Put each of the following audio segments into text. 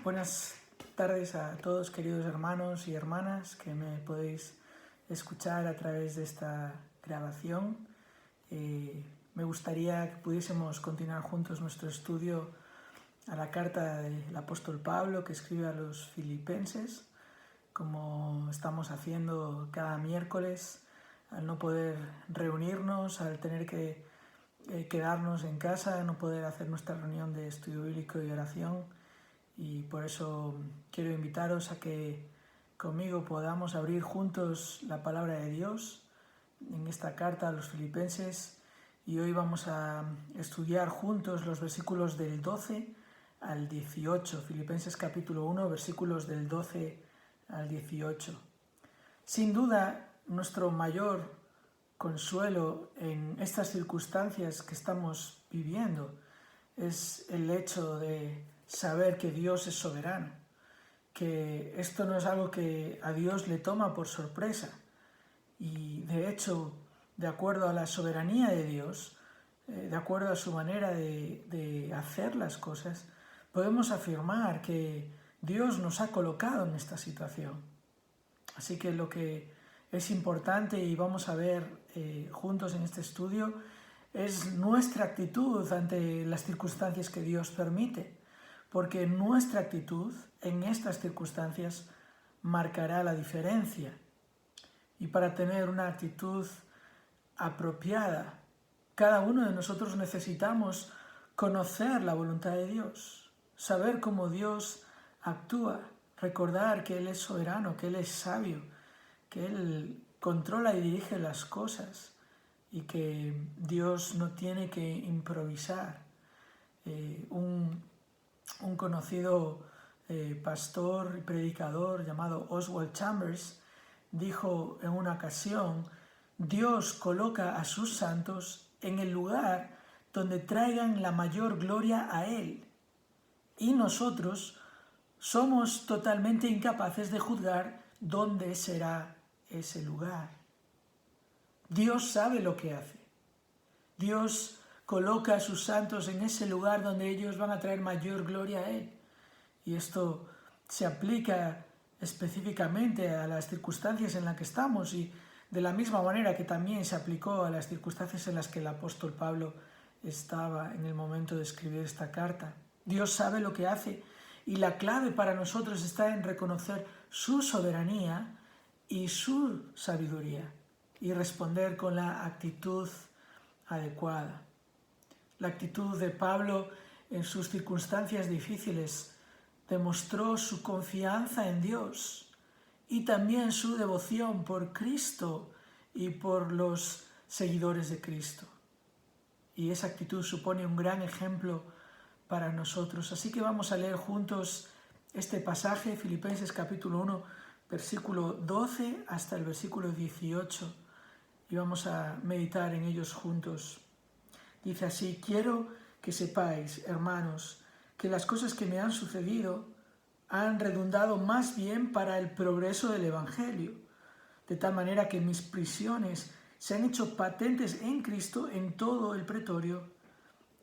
Buenas tardes a todos, queridos hermanos y hermanas que me podéis escuchar a través de esta grabación. Me gustaría que pudiésemos continuar juntos nuestro estudio a la carta del apóstol Pablo que escribe a los filipenses, como estamos haciendo cada miércoles, al no poder reunirnos, al tener que quedarnos en casa, no poder hacer nuestra reunión de estudio bíblico y oración. Y por eso quiero invitaros a que conmigo podamos abrir juntos la palabra de Dios en esta carta a los filipenses. Y hoy vamos a estudiar juntos los versículos del 12 al 18. Filipenses capítulo 1, versículos del 12 al 18. Sin duda, nuestro mayor consuelo en estas circunstancias que estamos viviendo es el hecho de saber que Dios es soberano, que esto no es algo que a Dios le toma por sorpresa. Y de hecho, de acuerdo a la soberanía de Dios, de acuerdo a su manera de hacer las cosas, podemos afirmar que Dios nos ha colocado en esta situación. Así que lo que es importante y vamos a ver juntos en este estudio es nuestra actitud ante las circunstancias que Dios permite, porque nuestra actitud en estas circunstancias marcará la diferencia. Y para tener una actitud apropiada, cada uno de nosotros necesitamos conocer la voluntad de Dios, saber cómo Dios actúa, recordar que Él es soberano, que Él es sabio, que Él controla y dirige las cosas y que Dios no tiene que improvisar. Un conocido pastor y predicador llamado Oswald Chambers dijo en una ocasión: Dios coloca a sus santos en el lugar donde traigan la mayor gloria a Él, y nosotros somos totalmente incapaces de juzgar dónde será ese lugar. Dios sabe lo que hace. Dios coloca a sus santos en ese lugar donde ellos van a traer mayor gloria a Él. Y esto se aplica específicamente a las circunstancias en las que estamos, y de la misma manera que también se aplicó a las circunstancias en las que el apóstol Pablo estaba en el momento de escribir esta carta. Dios sabe lo que hace, y la clave para nosotros está en reconocer su soberanía y su sabiduría y responder con la actitud adecuada. La actitud de Pablo en sus circunstancias difíciles demostró su confianza en Dios y también su devoción por Cristo y por los seguidores de Cristo. Y esa actitud supone un gran ejemplo para nosotros. Así que vamos a leer juntos este pasaje, Filipenses capítulo 1, versículo 12 hasta el versículo 18, y vamos a meditar en ellos juntos. Dice así: quiero que sepáis, hermanos, que las cosas que me han sucedido han redundado más bien para el progreso del Evangelio, de tal manera que mis prisiones se han hecho patentes en Cristo en todo el pretorio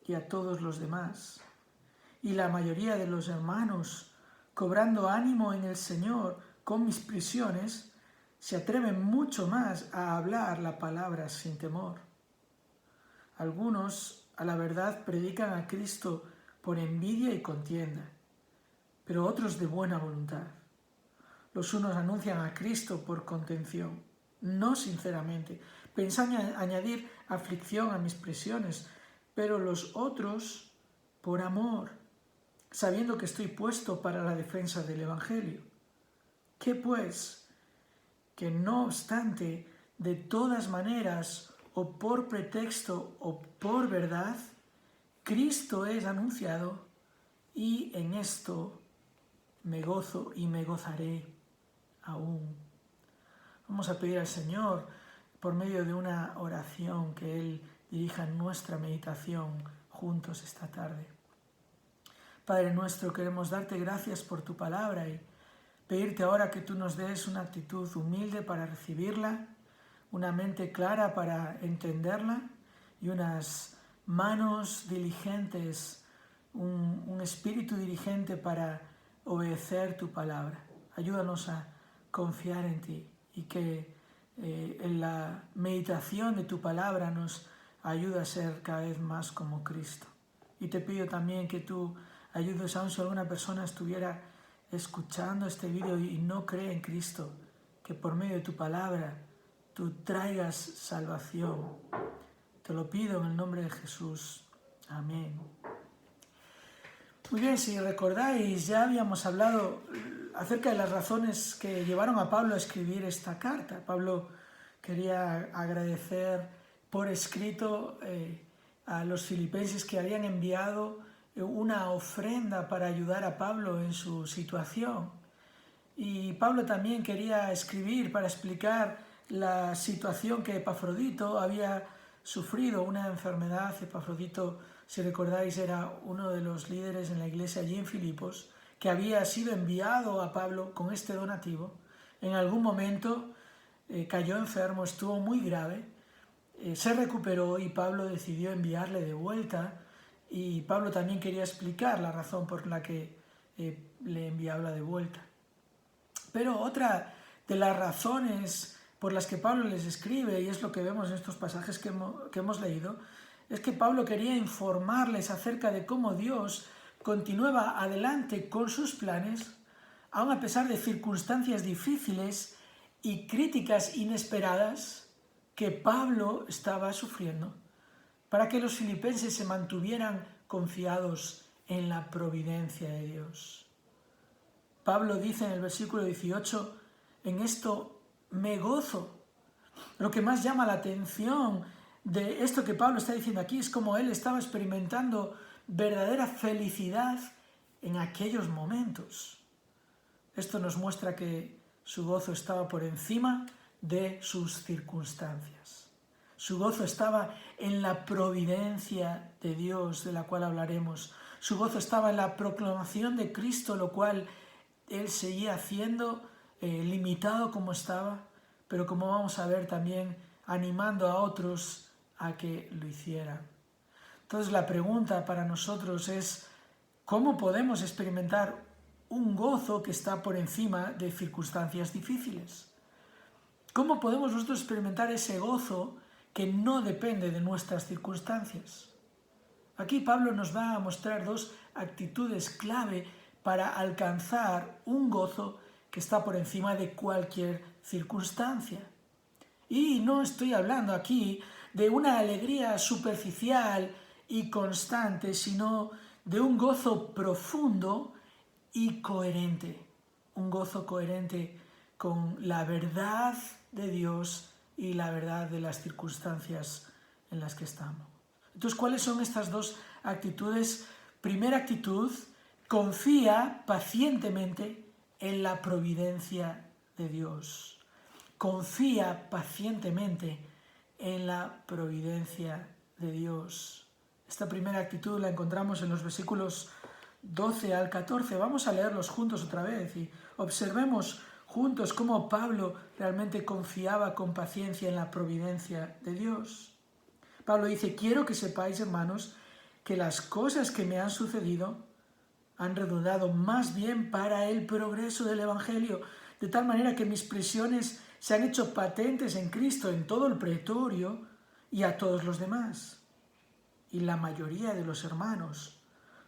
y a todos los demás. Y la mayoría de los hermanos, cobrando ánimo en el Señor con mis prisiones, se atreven mucho más a hablar la palabra sin temor. Algunos, a la verdad, predican a Cristo por envidia y contienda, pero otros de buena voluntad. Los unos anuncian a Cristo por contención, no sinceramente, pensando añadir aflicción a mis prisiones, pero los otros por amor, sabiendo que estoy puesto para la defensa del Evangelio. ¿Qué pues? Que no obstante, de todas maneras, o por pretexto o por verdad, Cristo es anunciado, y en esto me gozo y me gozaré aún. Vamos a pedir al Señor, por medio de una oración, que Él dirija nuestra meditación juntos esta tarde. Padre nuestro, queremos darte gracias por tu palabra y pedirte ahora que tú nos des una actitud humilde para recibirla, una mente clara para entenderla y unas manos diligentes, un espíritu diligente para obedecer tu palabra. Ayúdanos a confiar en ti y que en la meditación de tu palabra nos ayude a ser cada vez más como Cristo. Y te pido también que tú ayudes, aun si alguna persona estuviera escuchando este vídeo y no cree en Cristo, que por medio de tu palabra tú traigas salvación. Te lo pido en el nombre de Jesús. Amén. Muy bien, si recordáis, ya habíamos hablado acerca de las razones que llevaron a Pablo a escribir esta carta. Pablo quería agradecer por escrito a los filipenses que habían enviado una ofrenda para ayudar a Pablo en su situación. Y Pablo también quería escribir para explicar la situación que Epafrodito había sufrido, una enfermedad. Epafrodito, si recordáis, era uno de los líderes en la iglesia allí en Filipos, que había sido enviado a Pablo con este donativo. En algún momento cayó enfermo, estuvo muy grave, se recuperó y Pablo decidió enviarle de vuelta, y Pablo también quería explicar la razón por la que le enviaba de vuelta. Pero otra de las razones por las que Pablo les escribe, y es lo que vemos en estos pasajes que hemos leído, es que Pablo quería informarles acerca de cómo Dios continuaba adelante con sus planes, aun a pesar de circunstancias difíciles y críticas inesperadas que Pablo estaba sufriendo, para que los filipenses se mantuvieran confiados en la providencia de Dios. Pablo dice en el versículo 18, en esto me gozo. Lo que más llama la atención de esto que Pablo está diciendo aquí es cómo él estaba experimentando verdadera felicidad en aquellos momentos. Esto nos muestra que su gozo estaba por encima de sus circunstancias. Su gozo estaba en la providencia de Dios, de la cual hablaremos. Su gozo estaba en la proclamación de Cristo, lo cual él seguía haciendo, limitado como estaba, pero como vamos a ver también animando a otros a que lo hicieran. Entonces la pregunta para nosotros es, ¿cómo podemos experimentar un gozo que está por encima de circunstancias difíciles? ¿Cómo podemos nosotros experimentar ese gozo que no depende de nuestras circunstancias? Aquí Pablo nos va a mostrar dos actitudes clave para alcanzar un gozo que está por encima de cualquier circunstancia. Y no estoy hablando aquí de una alegría superficial y constante, sino de un gozo profundo y coherente. Un gozo coherente con la verdad de Dios y la verdad de las circunstancias en las que estamos. Entonces, ¿cuáles son estas dos actitudes? Primera actitud, confía pacientemente en la providencia de Dios. Confía pacientemente en la providencia de Dios. Esta primera actitud la encontramos en los versículos 12 al 14. Vamos a leerlos juntos otra vez y observemos juntos cómo Pablo realmente confiaba con paciencia en la providencia de Dios. Pablo dice, quiero que sepáis, hermanos, que las cosas que me han sucedido han redundado más bien para el progreso del Evangelio, de tal manera que mis prisiones se han hecho patentes en Cristo en todo el pretorio y a todos los demás. Y la mayoría de los hermanos,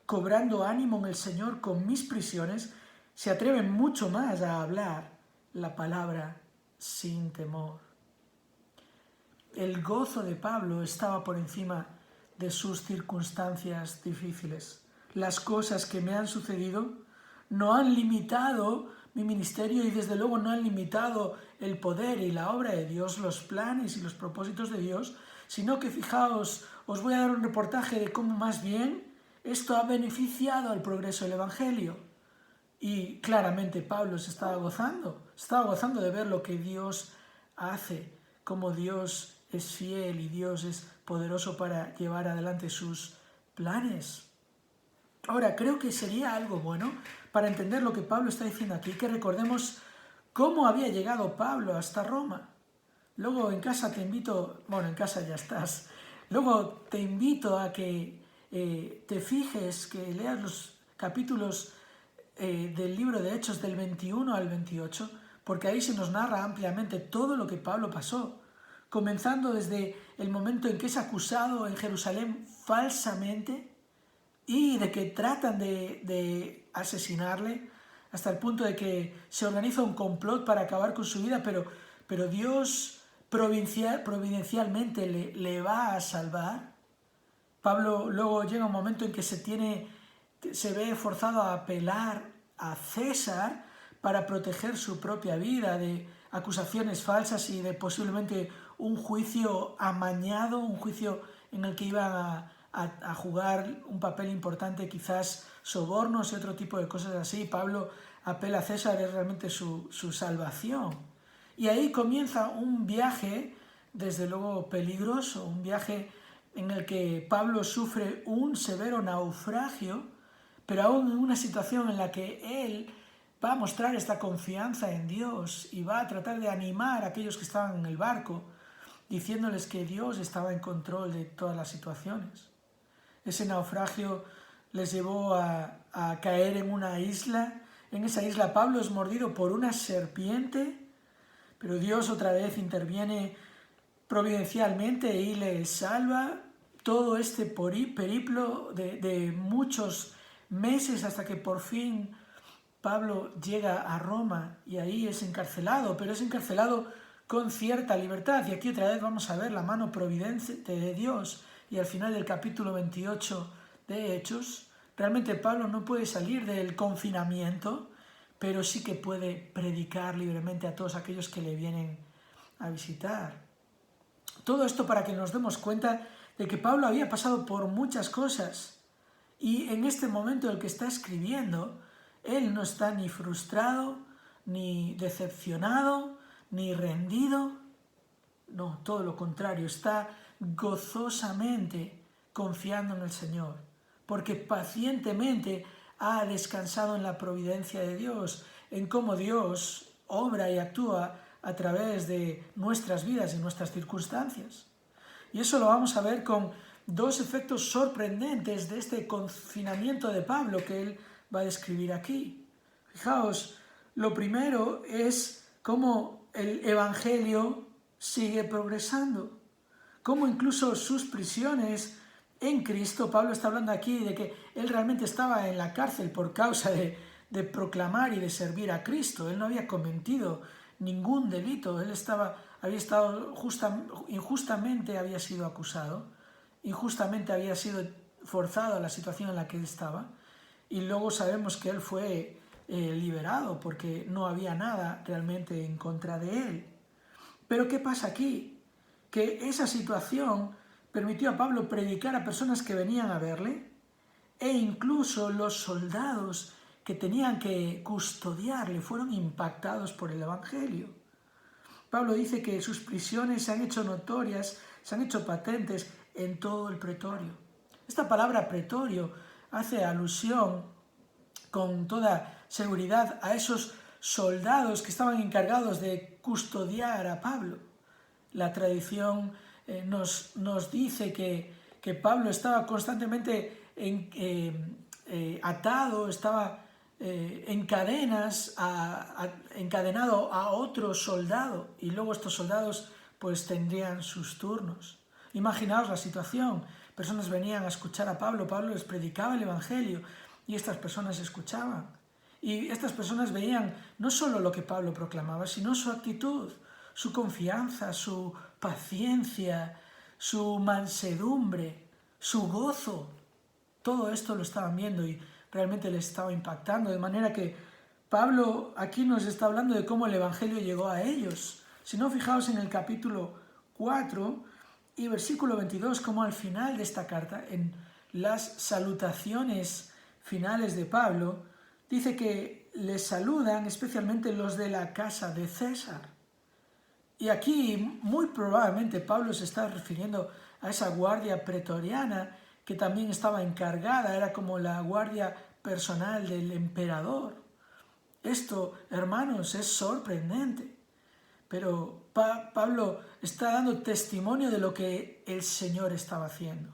cobrando ánimo en el Señor con mis prisiones, se atreven mucho más a hablar la palabra sin temor. El gozo de Pablo estaba por encima de sus circunstancias difíciles. Las cosas que me han sucedido no han limitado mi ministerio y desde luego no han limitado el poder y la obra de Dios, los planes y los propósitos de Dios, sino que fijaos, os voy a dar un reportaje de cómo más bien esto ha beneficiado al progreso del Evangelio. Y claramente Pablo se estaba gozando de ver lo que Dios hace, cómo Dios es fiel y Dios es poderoso para llevar adelante sus planes. Ahora, creo que sería algo bueno para entender lo que Pablo está diciendo aquí, que recordemos cómo había llegado Pablo hasta Roma. Luego en casa te invito, en casa ya estás, luego te invito a que te fijes, que leas los capítulos del libro de Hechos del 21 al 28, porque ahí se nos narra ampliamente todo lo que Pablo pasó, comenzando desde el momento en que es acusado en Jerusalén falsamente y de que tratan de asesinarle, hasta el punto de que se organiza un complot para acabar con su vida, pero Dios providencialmente le va a salvar. Pablo luego llega un momento en que se ve forzado a apelar a César para proteger su propia vida de acusaciones falsas y de posiblemente un juicio amañado, un juicio en el que iban a jugar un papel importante, quizás sobornos y otro tipo de cosas así. Pablo apela a César, es realmente su salvación. Y ahí comienza un viaje, desde luego peligroso, un viaje en el que Pablo sufre un severo naufragio, pero aún en una situación en la que él va a mostrar esta confianza en Dios y va a tratar de animar a aquellos que estaban en el barco, diciéndoles que Dios estaba en control de todas las situaciones. Ese naufragio les llevó a caer en una isla. En esa isla Pablo es mordido por una serpiente, pero Dios otra vez interviene providencialmente y le salva. Todo este periplo de muchos meses hasta que por fin Pablo llega a Roma y ahí es encarcelado, pero es encarcelado con cierta libertad. Y aquí otra vez vamos a ver la mano providente de Dios. Y al final del capítulo 28 de Hechos, realmente Pablo no puede salir del confinamiento, pero sí que puede predicar libremente a todos aquellos que le vienen a visitar. Todo esto para que nos demos cuenta de que Pablo había pasado por muchas cosas y en este momento en el que está escribiendo, él no está ni frustrado, ni decepcionado, ni rendido. No, todo lo contrario, está gozosamente confiando en el Señor, porque pacientemente ha descansado en la providencia de Dios, en cómo Dios obra y actúa a través de nuestras vidas y nuestras circunstancias. Y eso lo vamos a ver con dos efectos sorprendentes de este confinamiento de Pablo que él va a describir aquí. Fijaos, lo primero es cómo el Evangelio sigue progresando, cómo incluso sus prisiones en Cristo, Pablo está hablando aquí de que él realmente estaba en la cárcel por causa de proclamar y de servir a Cristo. Él no había cometido ningún delito, había estado injustamente había sido acusado, injustamente había sido forzado a la situación en la que él estaba, y luego sabemos que él fue liberado porque no había nada realmente en contra de él. Pero ¿qué pasa aquí? Que esa situación permitió a Pablo predicar a personas que venían a verle, e incluso los soldados que tenían que custodiarle fueron impactados por el Evangelio. Pablo dice que sus prisiones se han hecho notorias, se han hecho patentes en todo el pretorio. Esta palabra pretorio hace alusión con toda seguridad a esos soldados que estaban encargados de custodiar a Pablo. La tradición nos dice que Pablo estaba constantemente atado, estaba en cadenas, encadenado a otro soldado, y luego estos soldados pues tendrían sus turnos. Imaginaos la situación, personas venían a escuchar a Pablo, Pablo les predicaba el Evangelio y estas personas escuchaban. Y estas personas veían no solo lo que Pablo proclamaba, sino su actitud, su confianza, su paciencia, su mansedumbre, su gozo. Todo esto lo estaban viendo y realmente les estaba impactando, de manera que Pablo aquí nos está hablando de cómo el Evangelio llegó a ellos. Si no, fijaos en el capítulo 4 y versículo 22, como al final de esta carta, en las salutaciones finales de Pablo, dice que les saludan especialmente los de la casa de César. Y aquí muy probablemente Pablo se está refiriendo a esa guardia pretoriana que también estaba encargada, era como la guardia personal del emperador. Esto, hermanos, es sorprendente. Pero Pablo está dando testimonio de lo que el Señor estaba haciendo.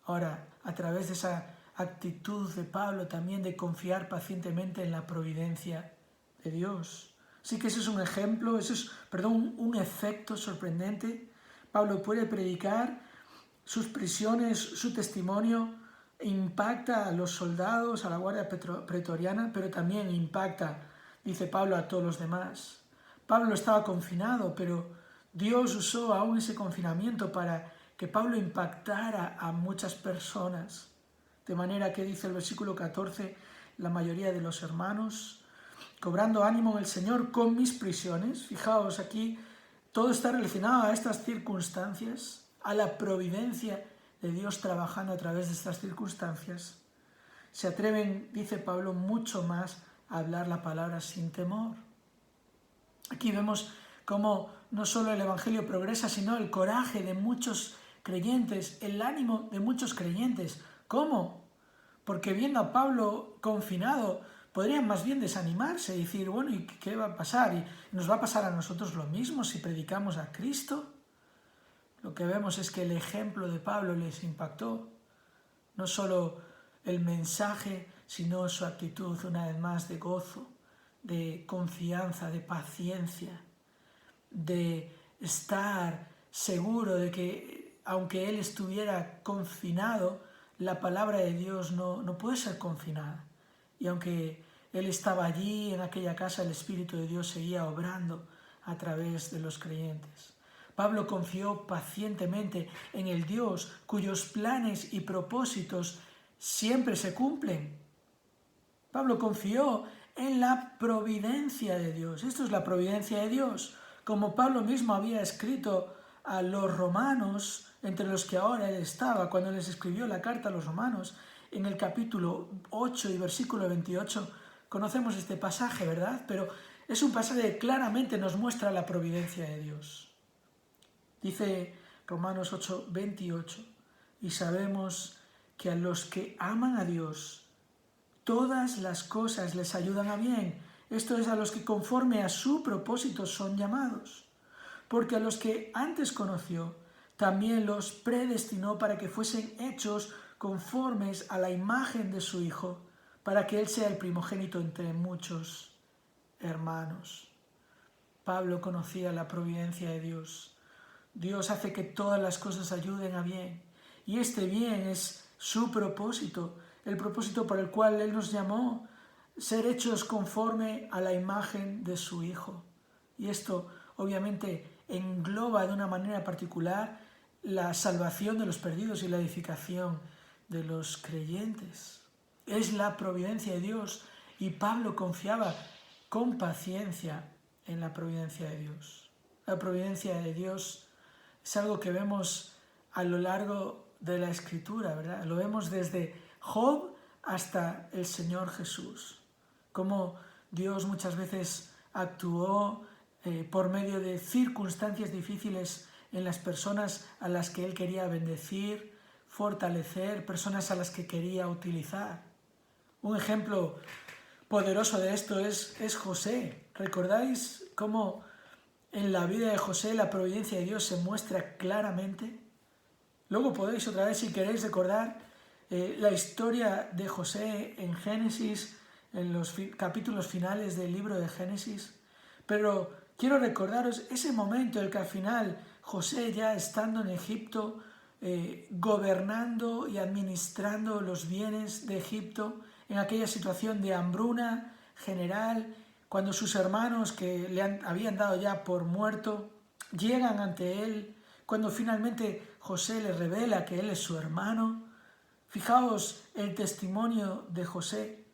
Ahora, a través de esa actitud de Pablo también de confiar pacientemente en la providencia de Dios. Así que ese es un ejemplo, un efecto sorprendente. Pablo puede predicar, sus prisiones, su testimonio impacta a los soldados, a la guardia pretoriana, pero también impacta, dice Pablo, a todos los demás. Pablo estaba confinado, pero Dios usó aún ese confinamiento para que Pablo impactara a muchas personas. De manera que dice el versículo 14, la mayoría de los hermanos, cobrando ánimo en el Señor con mis prisiones. Fijaos, aquí todo está relacionado a estas circunstancias, a la providencia de Dios trabajando a través de estas circunstancias. Se atreven, dice Pablo, mucho más a hablar la palabra sin temor. Aquí vemos cómo no solo el Evangelio progresa, sino el coraje de muchos creyentes, el ánimo de muchos creyentes. ¿Cómo? Porque viendo a Pablo confinado, podrían más bien desanimarse y decir, bueno, ¿y qué va a pasar? ¿Y nos va a pasar a nosotros lo mismo si predicamos a Cristo? Lo que vemos es que el ejemplo de Pablo les impactó. No solo el mensaje, sino su actitud, una vez más, de gozo, de confianza, de paciencia, de estar seguro de que, aunque él estuviera confinado, la palabra de Dios no puede ser confinada. Y aunque él estaba allí en aquella casa, el Espíritu de Dios seguía obrando a través de los creyentes. Pablo confió pacientemente en el Dios cuyos planes y propósitos siempre se cumplen. Pablo confió en la providencia de Dios. Esto es la providencia de Dios. Como Pablo mismo había escrito a los romanos, entre los que ahora él estaba, cuando les escribió la carta a los romanos, en el capítulo 8 y versículo 28, conocemos este pasaje, ¿verdad? Pero es un pasaje que claramente nos muestra la providencia de Dios. Dice Romanos 8, 28, y sabemos que a los que aman a Dios, todas las cosas les ayudan a bien. Esto es, a los que conforme a su propósito son llamados. Porque a los que antes conoció, también los predestinó para que fuesen hechos conformes a la imagen de su Hijo, para que Él sea el primogénito entre muchos hermanos. Pablo conocía la providencia de Dios. Dios hace que todas las cosas ayuden a bien. Y este bien es su propósito, el propósito por el cual Él nos llamó, ser hechos conforme a la imagen de su Hijo. Y esto obviamente engloba de una manera particular la salvación de los perdidos y la edificación de los creyentes. Es la providencia de Dios y Pablo confiaba con paciencia en la providencia de Dios. La providencia de Dios es algo que vemos a lo largo de la Escritura, ¿verdad? Lo vemos desde Job hasta el Señor Jesús. Cómo Dios muchas veces actuó por medio de circunstancias difíciles en las personas a las que Él quería bendecir, fortalecer, personas a las que quería utilizar. Un ejemplo poderoso de esto es José. ¿Recordáis cómo en la vida de José la providencia de Dios se muestra claramente? Luego podéis otra vez, si queréis, recordar la historia de José en Génesis, en los capítulos finales del libro de Génesis. Pero quiero recordaros ese momento en el que al final José, ya estando en Egipto, gobernando y administrando los bienes de Egipto, en aquella situación de hambruna general, cuando sus hermanos que le habían dado ya por muerto, llegan ante él, cuando finalmente José le revela que él es su hermano. Fijaos el testimonio de José.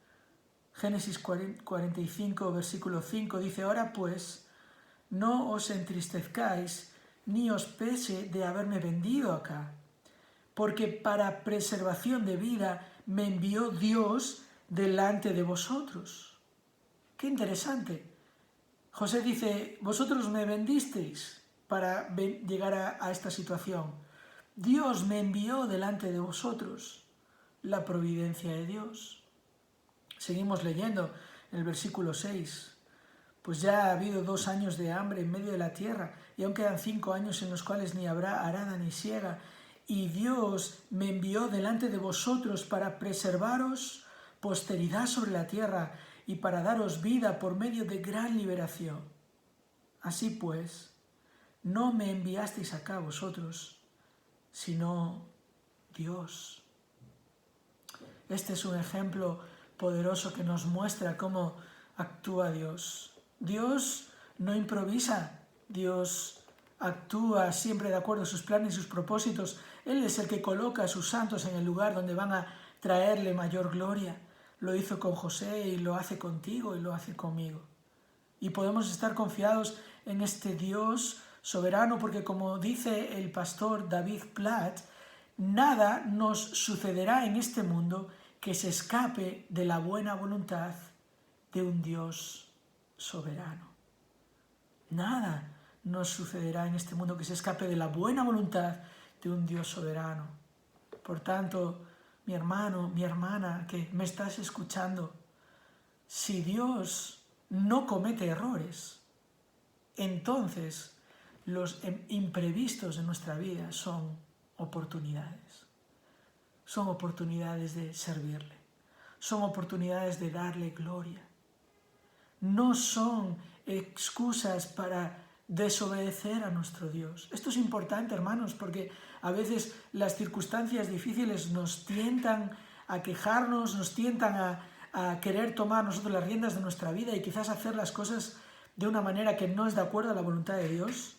Génesis 45, versículo 5, dice, ahora pues, no os entristezcáis, ni os pese de haberme vendido acá, porque para preservación de vida me envió Dios delante de vosotros. ¡Qué interesante! José dice, vosotros me vendisteis para llegar a esta situación. Dios me envió delante de vosotros. La providencia de Dios. Seguimos leyendo en el versículo 6. Pues ya ha habido 2 años de hambre en medio de la tierra, y aún quedan 5 años en los cuales ni habrá arada ni siega, y Dios me envió delante de vosotros para preservaros posteridad sobre la tierra y para daros vida por medio de gran liberación. Así pues, no me enviasteis acá vosotros, sino Dios. Este es un ejemplo poderoso que nos muestra cómo actúa Dios. Dios no improvisa, Dios actúa siempre de acuerdo a sus planes y sus propósitos. Él es el que coloca a sus santos en el lugar donde van a traerle mayor gloria. Lo hizo con José y lo hace contigo y lo hace conmigo. Y podemos estar confiados en este Dios soberano porque, como dice el pastor David Platt, nada nos sucederá en este mundo que se escape de la buena voluntad de un Dios soberano. Nada nos sucederá en este mundo que se escape de la buena voluntad de un Dios soberano. Por tanto, mi hermano, mi hermana, que me estás escuchando, si Dios no comete errores, entonces los imprevistos de nuestra vida son oportunidades. Son oportunidades de servirle. Son oportunidades de darle gloria. No son excusas para desobedecer a nuestro Dios. Esto es importante, hermanos, porque a veces las circunstancias difíciles nos tientan a quejarnos, nos tientan a querer tomar nosotros las riendas de nuestra vida y quizás hacer las cosas de una manera que no es de acuerdo a la voluntad de Dios.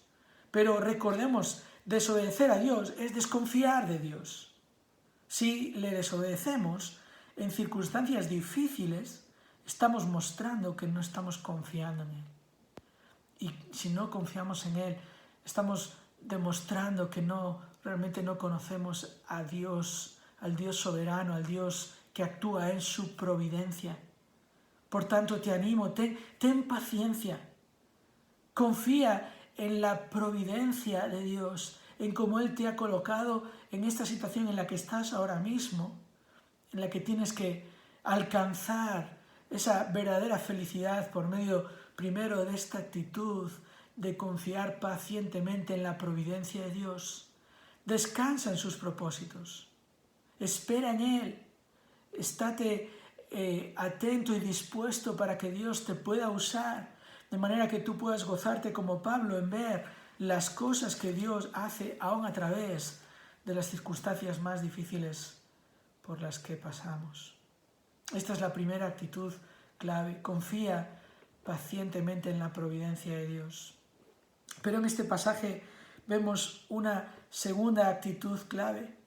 Pero recordemos, desobedecer a Dios es desconfiar de Dios. Si le desobedecemos en circunstancias difíciles, estamos mostrando que no estamos confiando en Él. Y si no confiamos en Él, estamos demostrando que realmente no conocemos a Dios, al Dios soberano, al Dios que actúa en su providencia. Por tanto, te animo, ten paciencia. Confía en la providencia de Dios, en cómo Él te ha colocado en esta situación en la que estás ahora mismo, en la que tienes que alcanzar esa verdadera felicidad por medio primero de esta actitud de confiar pacientemente en la providencia de Dios. Descansa en sus propósitos, espera en Él, estate atento y dispuesto para que Dios te pueda usar, de manera que tú puedas gozarte como Pablo en ver las cosas que Dios hace aún a través de las circunstancias más difíciles por las que pasamos. Esta es la primera actitud clave. Confía pacientemente en la providencia de Dios. Pero en este pasaje vemos una segunda actitud clave.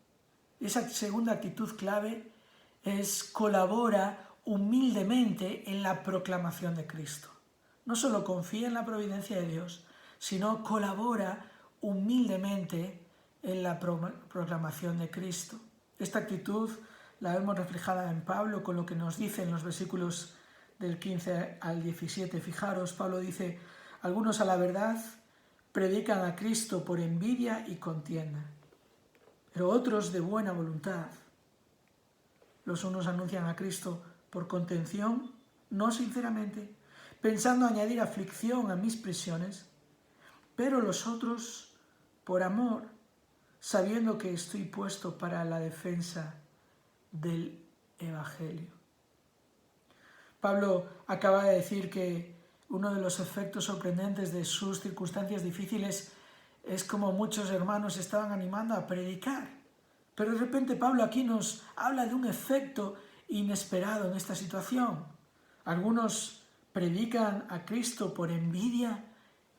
Esa segunda actitud clave es colabora humildemente en la proclamación de Cristo. No solo confía en la providencia de Dios, sino colabora humildemente en la proclamación de Cristo. Esta actitud la vemos reflejada en Pablo con lo que nos dice en los versículos del 15 al 17. Fijaros, Pablo dice: algunos a la verdad predican a Cristo por envidia y contienda, pero otros de buena voluntad. Los unos anuncian a Cristo por contención, no sinceramente, pensando añadir aflicción a mis prisiones, pero los otros por amor, sabiendo que estoy puesto para la defensa del Evangelio. Pablo acaba de decir que uno de los efectos sorprendentes de sus circunstancias difíciles es como muchos hermanos estaban animando a predicar. Pero de repente Pablo aquí nos habla de un efecto inesperado en esta situación. Algunos predican a Cristo por envidia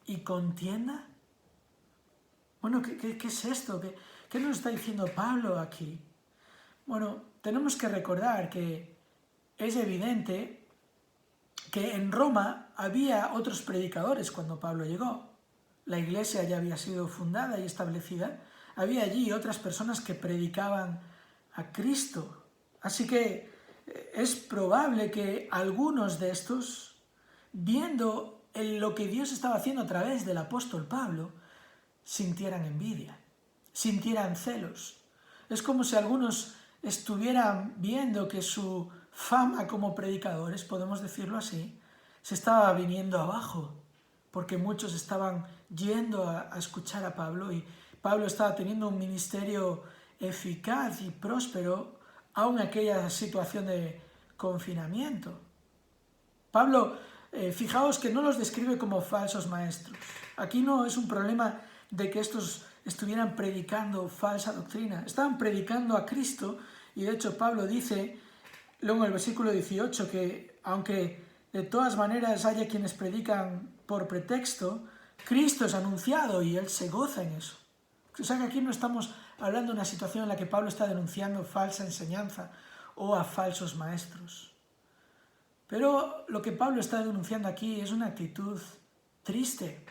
y contienda. Bueno, ¿qué es esto? ¿Qué nos está diciendo Pablo aquí? Bueno, tenemos que recordar que es evidente que en Roma había otros predicadores cuando Pablo llegó. La iglesia ya había sido fundada y establecida. Había allí otras personas que predicaban a Cristo. Así que es probable que algunos de estos, viendo lo que Dios estaba haciendo a través del apóstol Pablo, sintieran envidia, sintieran celos. Es como si algunos estuvieran viendo que su fama como predicadores, podemos decirlo así, se estaba viniendo abajo, porque muchos estaban yendo a escuchar a Pablo y Pablo estaba teniendo un ministerio eficaz y próspero aún en aquella situación de confinamiento. Pablo, fijaos que no los describe como falsos maestros. Aquí no es un problema de que estos estuvieran predicando falsa doctrina. Estaban predicando a Cristo y de hecho Pablo dice, luego en el versículo 18, que aunque de todas maneras haya quienes predican por pretexto, Cristo es anunciado y él se goza en eso. O sea que aquí no estamos hablando de una situación en la que Pablo está denunciando falsa enseñanza o a falsos maestros. Pero lo que Pablo está denunciando aquí es una actitud triste.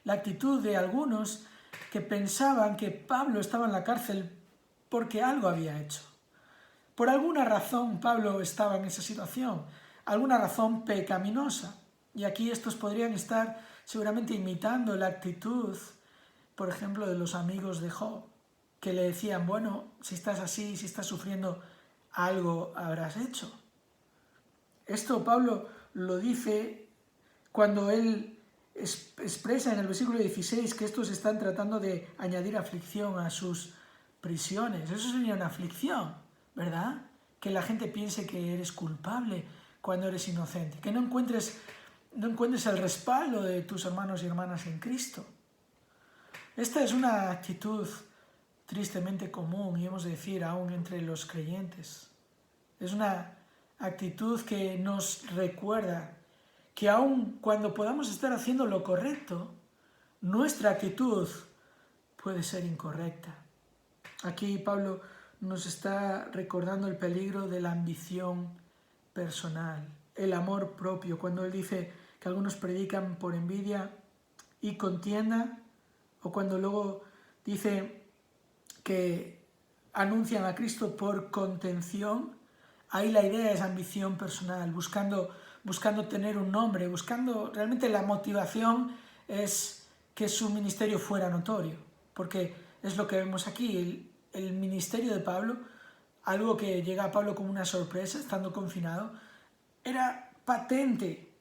La actitud de algunos que pensaban que Pablo estaba en la cárcel porque algo había hecho. Por alguna razón Pablo estaba en esa situación, alguna razón pecaminosa. Y aquí estos podrían estar seguramente imitando la actitud, por ejemplo, de los amigos de Job, que le decían, bueno, si estás así, si estás sufriendo, algo habrás hecho. Esto Pablo lo dice cuando él expresa en el versículo 16 que estos están tratando de añadir aflicción a sus prisiones. Eso sería una aflicción, ¿verdad? Que la gente piense que eres culpable cuando eres inocente, que no encuentres el respaldo de tus hermanos y hermanas en Cristo. Esta es una actitud tristemente común, y hemos de decir, aún entre los creyentes. Es una actitud que nos recuerda que aun cuando podamos estar haciendo lo correcto, nuestra actitud puede ser incorrecta. Aquí Pablo nos está recordando el peligro de la ambición personal, el amor propio, cuando él dice que algunos predican por envidia y contienda, o cuando luego dice que anuncian a Cristo por contención. Ahí la idea es ambición personal, buscando tener un nombre, buscando realmente la motivación es que su ministerio fuera notorio, porque es lo que vemos aquí, el ministerio de Pablo, algo que llega a Pablo como una sorpresa estando confinado, era patente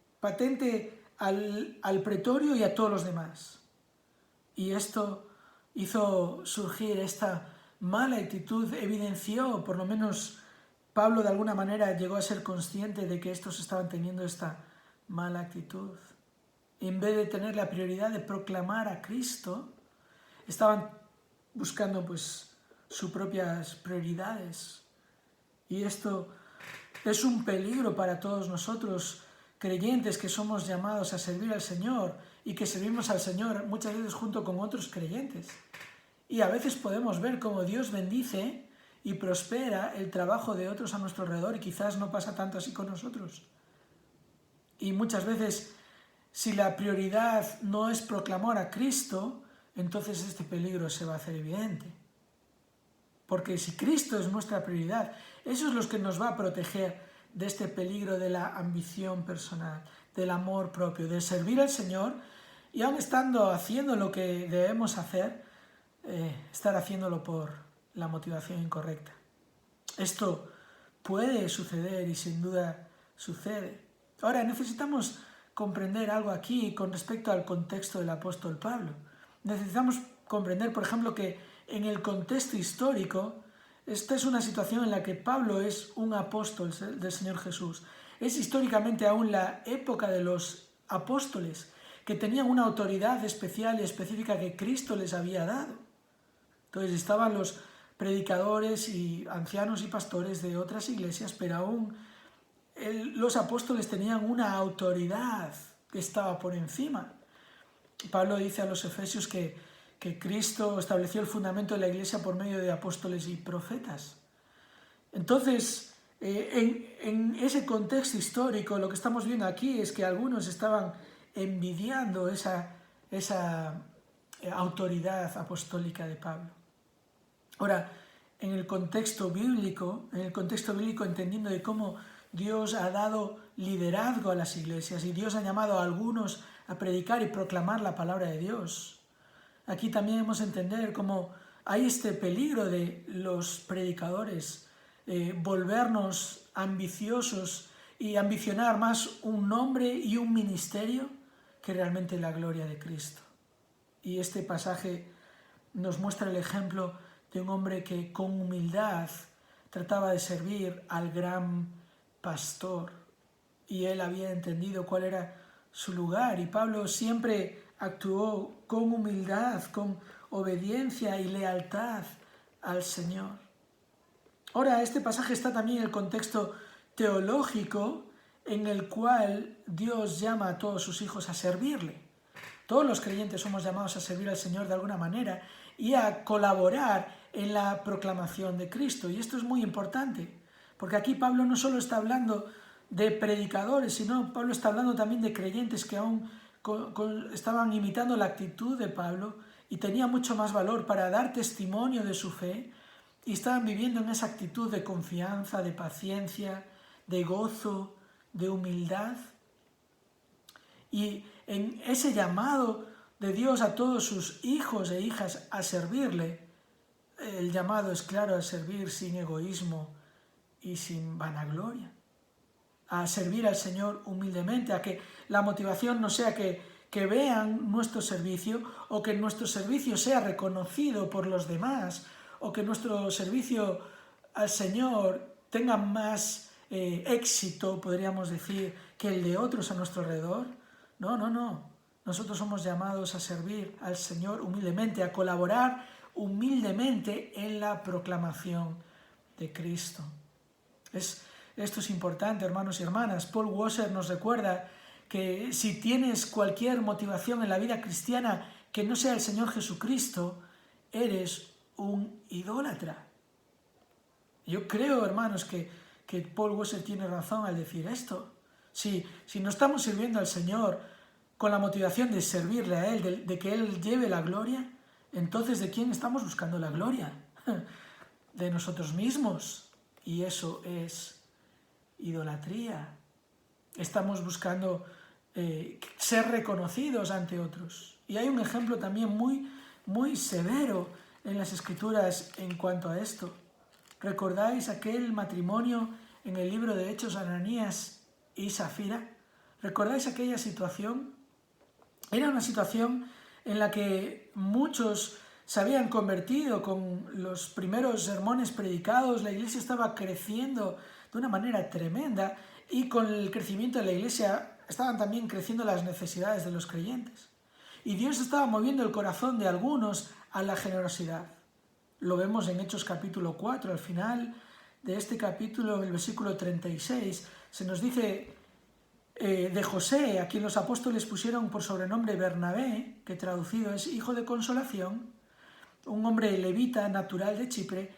al pretorio y a todos los demás. Y esto hizo surgir esta mala actitud, evidenció, por lo menos Pablo de alguna manera llegó a ser consciente de que estos estaban teniendo esta mala actitud. En vez de tener la prioridad de proclamar a Cristo, estaban buscando pues sus propias prioridades. Y esto es un peligro para todos nosotros, creyentes que somos llamados a servir al Señor y que servimos al Señor muchas veces junto con otros creyentes. Y a veces podemos ver cómo Dios bendice y prospera el trabajo de otros a nuestro alrededor y quizás no pasa tanto así con nosotros. Y muchas veces, si la prioridad no es proclamar a Cristo, entonces este peligro se va a hacer evidente. Porque si Cristo es nuestra prioridad, eso es lo que nos va a proteger de este peligro de la ambición personal, del amor propio, de servir al Señor y aun estando haciendo lo que debemos hacer, estar haciéndolo por la motivación incorrecta. Esto puede suceder y sin duda sucede. Ahora, necesitamos comprender algo aquí con respecto al contexto del apóstol Pablo. Necesitamos comprender, por ejemplo, que en el contexto histórico, esta es una situación en la que Pablo es un apóstol del Señor Jesús. Es históricamente aún la época de los apóstoles, que tenían una autoridad especial y específica que Cristo les había dado. Entonces estaban los predicadores y ancianos y pastores de otras iglesias, pero aún los apóstoles tenían una autoridad que estaba por encima. Pablo dice a los efesios que Cristo estableció el fundamento de la iglesia por medio de apóstoles y profetas. Entonces, en ese contexto histórico, lo que estamos viendo aquí es que algunos estaban envidiando esa autoridad apostólica de Pablo. Ahora, en el contexto bíblico entendiendo de cómo Dios ha dado liderazgo a las iglesias y Dios ha llamado a algunos a predicar y proclamar la palabra de Dios. Aquí también debemos entender cómo hay este peligro de los predicadores, volvernos ambiciosos y ambicionar más un nombre y un ministerio que realmente la gloria de Cristo. Y este pasaje nos muestra el ejemplo de un hombre que con humildad trataba de servir al gran pastor, y él había entendido cuál era su lugar, y Pablo siempre actuó con humildad, con obediencia y lealtad al Señor. Ahora, este pasaje está también en el contexto teológico en el cual Dios llama a todos sus hijos a servirle. Todos los creyentes somos llamados a servir al Señor de alguna manera y a colaborar en la proclamación de Cristo. Y esto es muy importante, porque aquí Pablo no solo está hablando de predicadores, sino Pablo está hablando también de creyentes que aún estaban imitando la actitud de Pablo y tenían mucho más valor para dar testimonio de su fe, y estaban viviendo en esa actitud de confianza, de paciencia, de gozo, de humildad. Y en ese llamado de Dios a todos sus hijos e hijas a servirle, el llamado es claro, a servir sin egoísmo y sin vanagloria, a servir al Señor humildemente, a que la motivación no sea que vean nuestro servicio o que nuestro servicio sea reconocido por los demás o que nuestro servicio al Señor tenga más éxito, podríamos decir, que el de otros a nuestro alrededor. No. Nosotros somos llamados a servir al Señor humildemente, a colaborar humildemente en la proclamación de Cristo. Esto es importante, hermanos y hermanas. Paul Washer nos recuerda que si tienes cualquier motivación en la vida cristiana que no sea el Señor Jesucristo, eres un idólatra. Yo creo, hermanos, que Paul Washer tiene razón al decir esto. Si no estamos sirviendo al Señor con la motivación de servirle a Él, de que Él lleve la gloria, entonces ¿de quién estamos buscando la gloria? De nosotros mismos. Y eso es idolatría. Estamos buscando ser reconocidos ante otros. Y hay un ejemplo también muy severo en las Escrituras en cuanto a esto. ¿Recordáis aquel matrimonio en el libro de Hechos, Ananías y Zafira? ¿Recordáis aquella situación? Era una situación en la que muchos se habían convertido con los primeros sermones predicados, la iglesia estaba creciendo de una manera tremenda y con el crecimiento de la iglesia estaban también creciendo las necesidades de los creyentes. Y Dios estaba moviendo el corazón de algunos a la generosidad. Lo vemos en Hechos capítulo 4, al final de este capítulo, en el versículo 36, se nos dice de José, a quien los apóstoles pusieron por sobrenombre Bernabé, que traducido es hijo de consolación, un hombre levita natural de Chipre,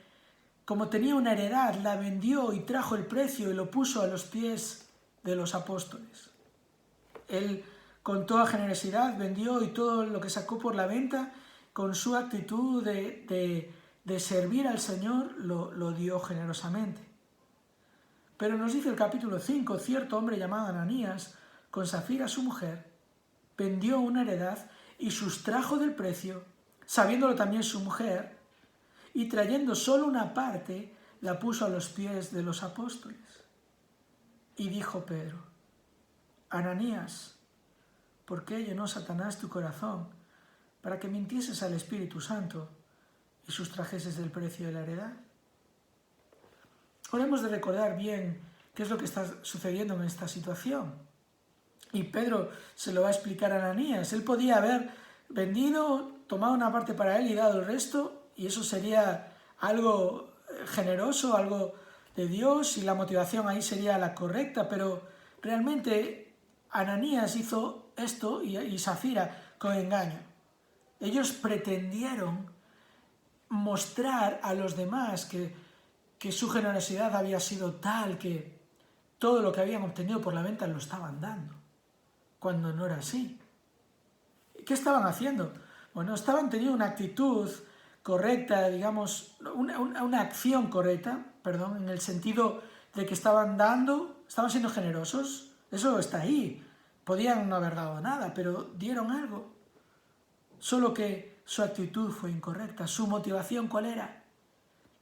como tenía una heredad, la vendió y trajo el precio y lo puso a los pies de los apóstoles. Él, con toda generosidad, vendió y todo lo que sacó por la venta, con su actitud de servir al Señor, lo dio generosamente. Pero nos dice el capítulo 5, cierto hombre llamado Ananías, con Zafira su mujer, vendió una heredad y sustrajo del precio, sabiéndolo también su mujer, y trayendo solo una parte, la puso a los pies de los apóstoles. Y dijo Pedro: Ananías, ¿por qué llenó Satanás tu corazón para que mintieses al Espíritu Santo y sustrajeses del precio de la heredad? Ahora hemos de recordar bien qué es lo que está sucediendo en esta situación. Y Pedro se lo va a explicar a Ananías. Él podía haber vendido, tomado una parte para él y dado el resto, y eso sería algo generoso, algo de Dios, y la motivación ahí sería la correcta, pero realmente Ananías hizo esto y Zafira con engaño. Ellos pretendieron mostrar a los demás que su generosidad había sido tal que todo lo que habían obtenido por la venta lo estaban dando, cuando no era así. ¿Qué estaban haciendo? Bueno, estaban teniendo una actitud correcta, digamos, una acción correcta, en el sentido de que estaban siendo generosos. Eso está ahí. Podían no haber dado nada, pero dieron algo. Solo que su actitud fue incorrecta. ¿Su motivación cuál era?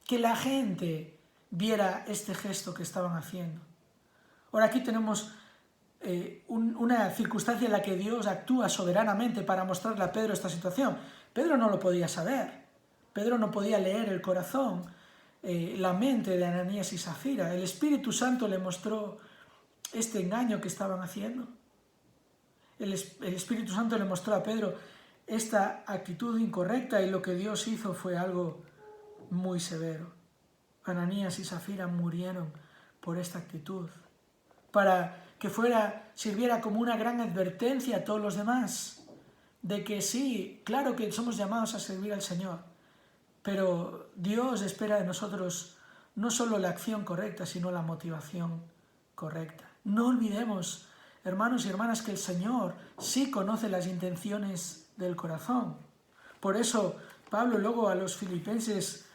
Que la gente viera este gesto que estaban haciendo. Ahora aquí tenemos una circunstancia en la que Dios actúa soberanamente para mostrarle a Pedro esta situación. Pedro no lo podía saber. Pedro no podía leer el corazón, la mente de Ananías y Zafira. El Espíritu Santo le mostró este engaño que estaban haciendo. El Espíritu Santo le mostró a Pedro esta actitud incorrecta y lo que Dios hizo fue algo muy severo. Ananías y Zafira murieron por esta actitud, para que sirviera como una gran advertencia a todos los demás, de que sí, claro que somos llamados a servir al Señor, pero Dios espera de nosotros no solo la acción correcta, sino la motivación correcta. No olvidemos, hermanos y hermanas, que el Señor sí conoce las intenciones del corazón. Por eso Pablo luego a los filipenses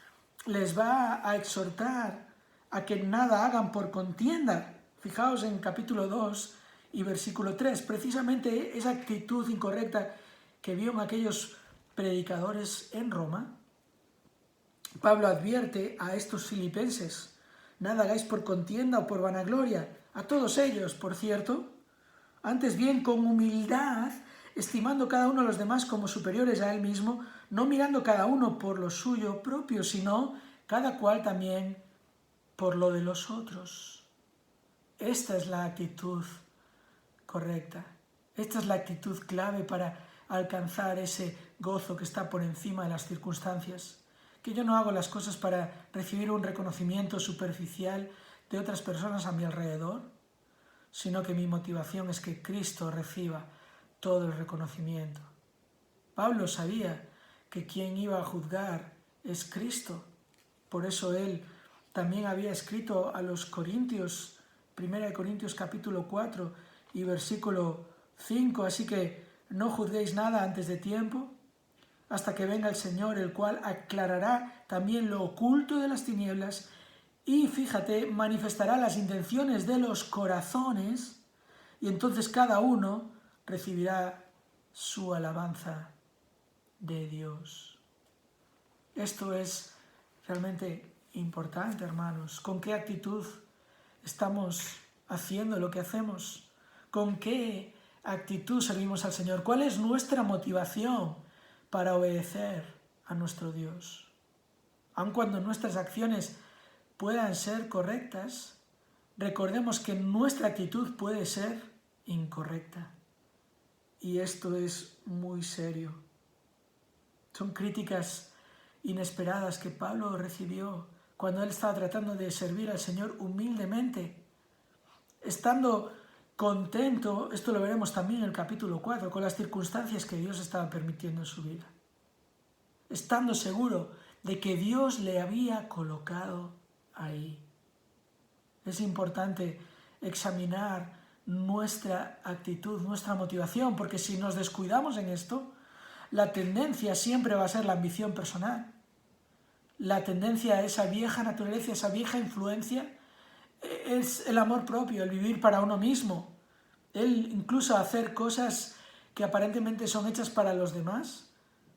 les va a exhortar a que nada hagan por contienda. Fijaos en capítulo 2 y versículo 3, precisamente esa actitud incorrecta que vio en aquellos predicadores en Roma. Pablo advierte a estos filipenses: nada hagáis por contienda o por vanagloria, a todos ellos, por cierto, antes bien con humildad, estimando cada uno a los demás como superiores a él mismo, no mirando cada uno por lo suyo propio, sino cada cual también por lo de los otros. Esta es la actitud correcta. Esta es la actitud clave para alcanzar ese gozo que está por encima de las circunstancias. Que yo no hago las cosas para recibir un reconocimiento superficial de otras personas a mi alrededor, sino que mi motivación es que Cristo reciba todo el reconocimiento. Pablo sabía que quien iba a juzgar es Cristo. Por eso él también había escrito a los Corintios, 1 Corintios capítulo 4 y versículo 5, así que no juzguéis nada antes de tiempo, hasta que venga el Señor, el cual aclarará también lo oculto de las tinieblas y, fíjate, manifestará las intenciones de los corazones, y entonces cada uno recibirá su alabanza de Dios. Esto es realmente importante, hermanos. ¿Con qué actitud estamos haciendo lo que hacemos? ¿Con qué actitud servimos al Señor? ¿Cuál es nuestra motivación para obedecer a nuestro Dios? Aun cuando nuestras acciones puedan ser correctas, recordemos que nuestra actitud puede ser incorrecta. Y esto es muy serio. Son críticas inesperadas que Pablo recibió cuando él estaba tratando de servir al Señor humildemente, estando contento, esto lo veremos también en el capítulo 4, con las circunstancias que Dios estaba permitiendo en su vida, estando seguro de que Dios le había colocado ahí. Es importante examinar nuestra actitud, nuestra motivación, porque si nos descuidamos en esto, la tendencia siempre va a ser la ambición personal. La tendencia a esa vieja naturaleza, esa vieja influencia, es el amor propio, el vivir para uno mismo, el incluso hacer cosas que aparentemente son hechas para los demás,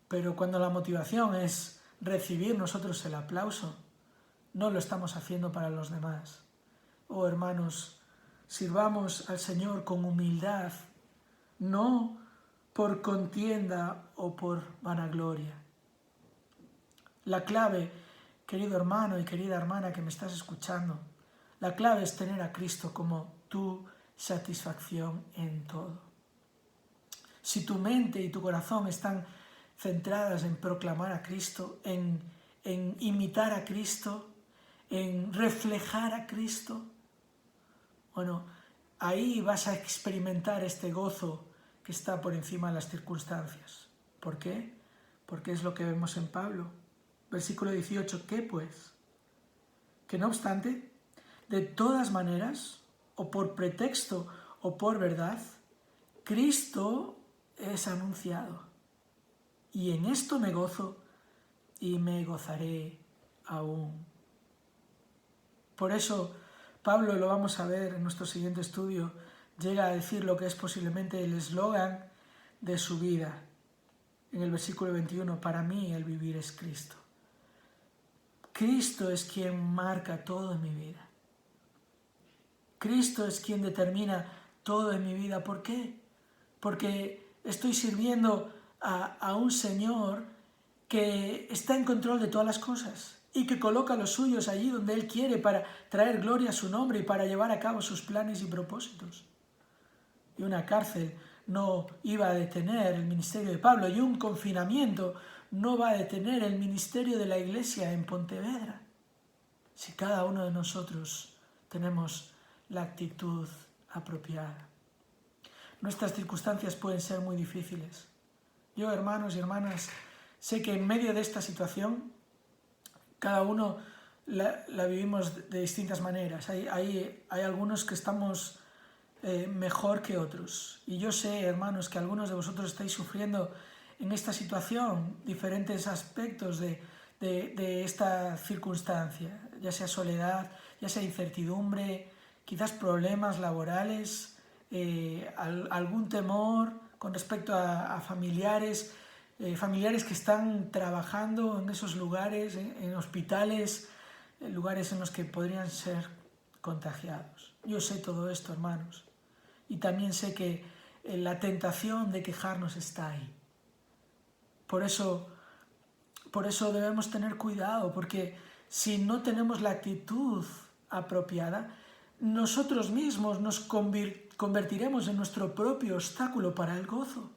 pero cuando la motivación es recibir nosotros el aplauso, no lo estamos haciendo para los demás. Oh hermanos, sirvamos al Señor con humildad, no por contienda o por vanagloria. La clave, querido hermano y querida hermana que me estás escuchando, la clave es tener a Cristo como tu satisfacción en todo. Si tu mente y tu corazón están centradas en proclamar a Cristo, en imitar a Cristo, en reflejar a Cristo, bueno, ahí vas a experimentar este gozo que está por encima de las circunstancias. ¿Por qué? Porque es lo que vemos en Pablo. Versículo 18, ¿qué pues? Que no obstante, de todas maneras, o por pretexto o por verdad, Cristo es anunciado. Y en esto me gozo y me gozaré aún. Por eso, Pablo, lo vamos a ver en nuestro siguiente estudio, llega a decir lo que es posiblemente el eslogan de su vida. En el versículo 21, para mí el vivir es Cristo. Cristo es quien marca todo en mi vida. Cristo es quien determina todo en mi vida. ¿Por qué? Porque estoy sirviendo a un Señor que está en control de todas las cosas y que coloca a los suyos allí donde Él quiere para traer gloria a su nombre y para llevar a cabo sus planes y propósitos. Y una cárcel no iba a detener el ministerio de Pablo, y un confinamiento no va a detener el ministerio de la Iglesia en Pontevedra, si cada uno de nosotros tenemos la actitud apropiada. Nuestras circunstancias pueden ser muy difíciles. Yo, hermanos y hermanas, sé que en medio de esta situación, cada uno la vivimos de distintas maneras. Hay algunos que estamos mejor que otros. Y yo sé, hermanos, que algunos de vosotros estáis sufriendo en esta situación diferentes aspectos de esta circunstancia, ya sea soledad, ya sea incertidumbre, quizás problemas laborales, algún temor con respecto a familiares, familiares que están trabajando en esos lugares, en hospitales, en lugares en los que podrían ser contagiados. Yo sé todo esto, hermanos, y también sé que la tentación de quejarnos está ahí. Por eso debemos tener cuidado, porque si no tenemos la actitud apropiada, nosotros mismos nos convertiremos en nuestro propio obstáculo para el gozo.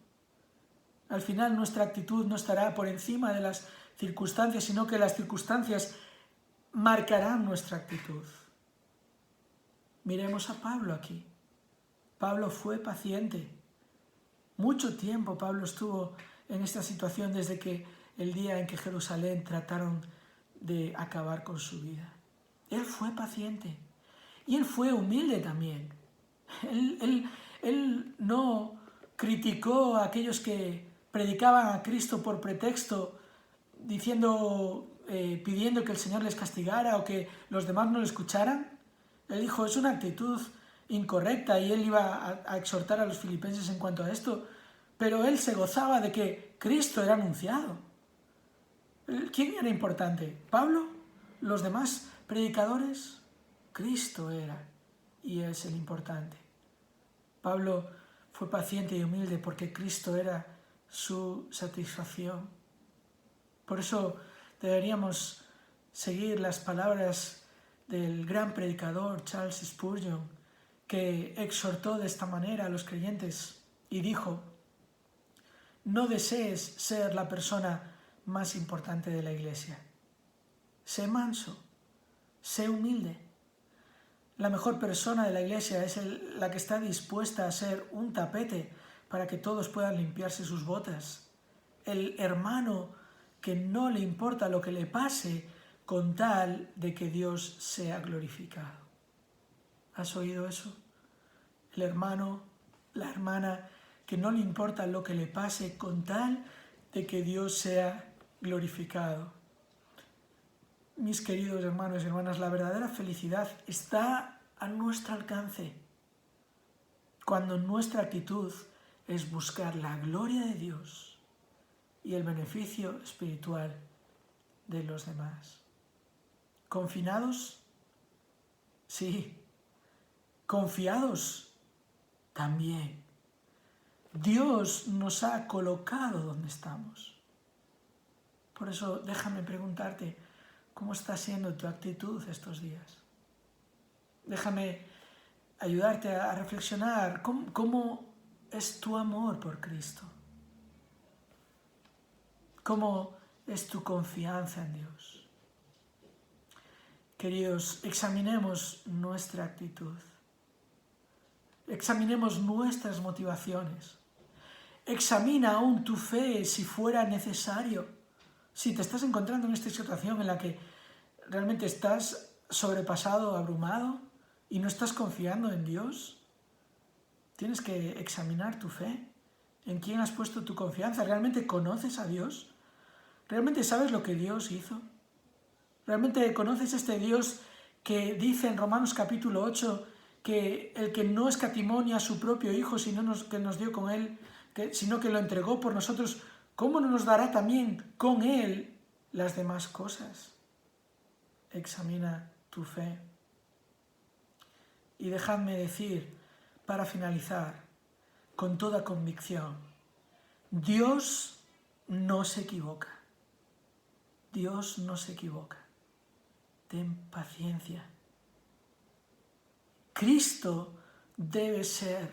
Al final nuestra actitud no estará por encima de las circunstancias, sino que las circunstancias marcarán nuestra actitud. Miremos a Pablo aquí. Pablo fue paciente. Mucho tiempo Pablo estuvo en esta situación desde que el día en que Jerusalén trataron de acabar con su vida. Él fue paciente y él fue humilde también. Él no criticó a aquellos que predicaban a Cristo por pretexto, pidiendo que el Señor les castigara o que los demás no le escucharan. Él dijo, es una actitud incorrecta, y él iba a exhortar a los filipenses en cuanto a esto, pero él se gozaba de que Cristo era anunciado. ¿Quién era importante? ¿Pablo? ¿Los demás predicadores? Cristo era, y es el importante. Pablo fue paciente y humilde porque Cristo era su satisfacción. Por eso deberíamos seguir las palabras del gran predicador Charles Spurgeon, que exhortó de esta manera a los creyentes y dijo: no desees ser la persona más importante de la iglesia. Sé manso, sé humilde. La mejor persona de la iglesia es la que está dispuesta a ser un tapete para que todos puedan limpiarse sus botas. El hermano que no le importa lo que le pase con tal de que Dios sea glorificado. ¿Has oído eso? El hermano, la hermana que no le importa lo que le pase con tal de que Dios sea glorificado. Mis queridos hermanos y hermanas, la verdadera felicidad está a nuestro alcance cuando nuestra actitud es buscar la gloria de Dios y el beneficio espiritual de los demás. ¿Confinados? Sí. ¿Confiados? También. Dios nos ha colocado donde estamos. Por eso déjame preguntarte, ¿cómo está siendo tu actitud estos días? Déjame ayudarte a reflexionar cómo es tu amor por Cristo. ¿Cómo es tu confianza en Dios? Queridos, examinemos nuestra actitud. Examinemos nuestras motivaciones. Examina aún tu fe si fuera necesario. Si te estás encontrando en esta situación en la que realmente estás sobrepasado, abrumado y no estás confiando en Dios, tienes que examinar tu fe. ¿En quién has puesto tu confianza? ¿Realmente conoces a Dios? ¿Realmente sabes lo que Dios hizo? ¿Realmente conoces este Dios que dice en Romanos capítulo 8 que el que no escatimó a su propio Hijo, sino que nos dio con Él, sino que lo entregó por nosotros, ¿cómo no nos dará también con Él las demás cosas? Examina tu fe. Y dejadme decir, para finalizar, con toda convicción, Dios no se equivoca. Dios no se equivoca. Ten paciencia. Cristo debe ser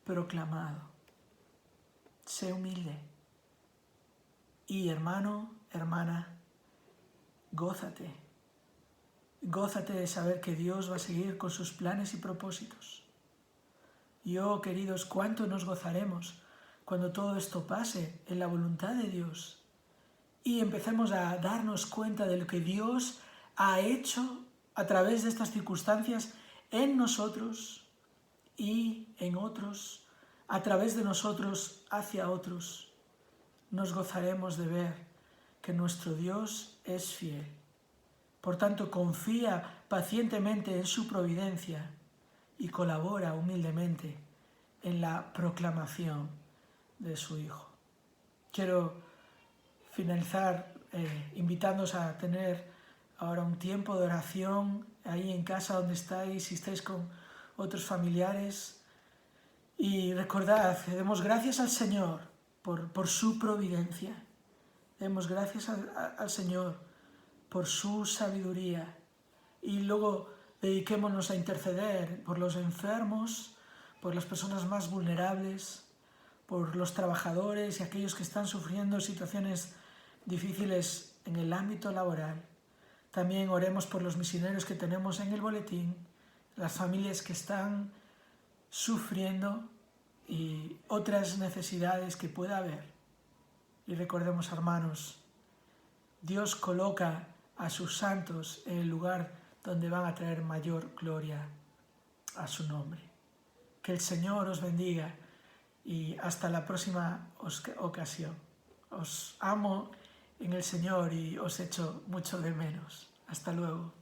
proclamado. Sé humilde. Y hermano, hermana, gózate. Gózate de saber que Dios va a seguir con sus planes y propósitos. Y oh, queridos, cuánto nos gozaremos cuando todo esto pase en la voluntad de Dios y empecemos a darnos cuenta de lo que Dios ha hecho a través de estas circunstancias en nosotros y en otros, a través de nosotros hacia otros. Nos gozaremos de ver que nuestro Dios es fiel. Por tanto, confía pacientemente en su providencia y colabora humildemente en la proclamación de su Hijo. Quiero finalizar invitándoos a tener ahora un tiempo de oración ahí en casa donde estáis, si estáis con otros familiares. Y recordad que demos gracias al Señor por su providencia. Demos gracias al Señor por su sabiduría. Y luego dediquémonos a interceder por los enfermos, por las personas más vulnerables, por los trabajadores y aquellos que están sufriendo situaciones difíciles en el ámbito laboral. También oremos por los misioneros que tenemos en el boletín, las familias que están sufriendo y otras necesidades que pueda haber. Y recordemos, hermanos, Dios coloca a sus santos en el lugar donde van a traer mayor gloria a su nombre. Que el Señor os bendiga y hasta la próxima ocasión. Os amo en el Señor y os echo mucho de menos. Hasta luego.